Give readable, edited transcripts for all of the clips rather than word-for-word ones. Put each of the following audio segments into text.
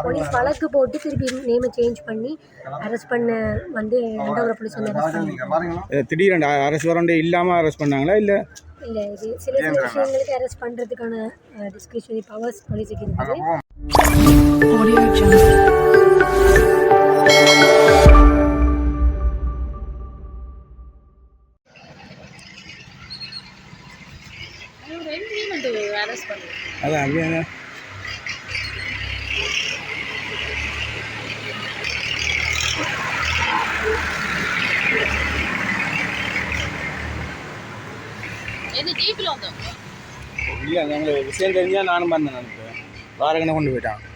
Police வழக்கு போட்டு திருப்பி நேமை சேஞ்ச் பண்ணி அரெஸ்ட் பண்ண வந்து ரெண்டாவது போலீஸ் வந்து அரெஸ்ட் பண்ணி திடீரெண்டு அரெஸ்ட் வரண்டே இல்லாமல் அரெஸ்ட் பண்ணாங்களா இல்லை? இல்லை, இது சில விஷயங்களுக்கு அரெஸ்ட் பண்ணுறதுக்கான டிஸ்கிரிப்ஷனரி பவர்ஸ் போலீஸுக்கு இருக்குது. அதான் அப்படியே இல்லை, எங்களுக்கு விஷயம் தெரிஞ்சால் நானும் பண்ணேன். நினைப்பேன் வாரகனை கொண்டு போயிட்டான்.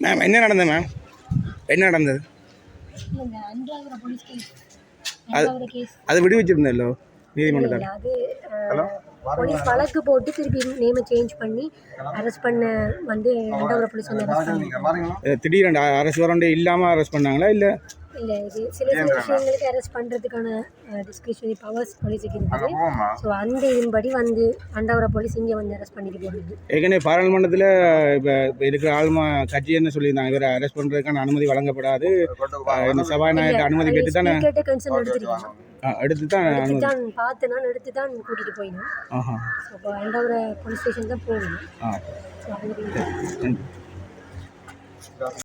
மேம் என்ன நடந்தது? மேம் என்ன நடந்தது? அது விடுவிச்சிருந்தല്ലോ நீதிமன்றத்தில். அது போலீஸ் வழக்கு போட்டு திருப்பி நேமை சேஞ்ச் பண்ணி அரெஸ்ட் பண்ண வந்து ரெண்டாவது போலீஸ் வந்து அரெஸ்ட் பண்ணி திடீரெண்டு அரெஸ்ட் வரண்டே இல்லாமல் அரெஸ்ட் பண்ணாங்களா இல்லை? இல்லை, இது சில விஷயங்களுக்கு அரெஸ்ட் பண்ணுறதுக்கான டிஸ்கிரிப்ஷனரி பவர்ஸ் போலீஸுக்கு இருக்குது. ஸோ அந்த இதன்படி வந்து அண்டாவர போலீஸ் இங்கே வந்து அரெஸ்ட் பண்ணிட்டு போகிறது. ஏற்கனவே பாராளுமன்றத்தில் இப்போ இருக்கிற ஆளுமா கட்சி என்ன சொல்லியிருந்தாங்க, இவரை அரெஸ்ட் பண்ணுறதுக்கான அனுமதி வழங்கப்படாது, சபாநாயகர் அனுமதி பெற்று தானே கன்சர்ன் எடுத்துருக்கோம். எடுத்து தான் பார்த்து நான் எடுத்து தான் கூட்டிகிட்டு போயினேன். ஸோ இப்போ அண்டாவர போலீஸ் ஸ்டேஷன் தான் போகணும். ஸோ அது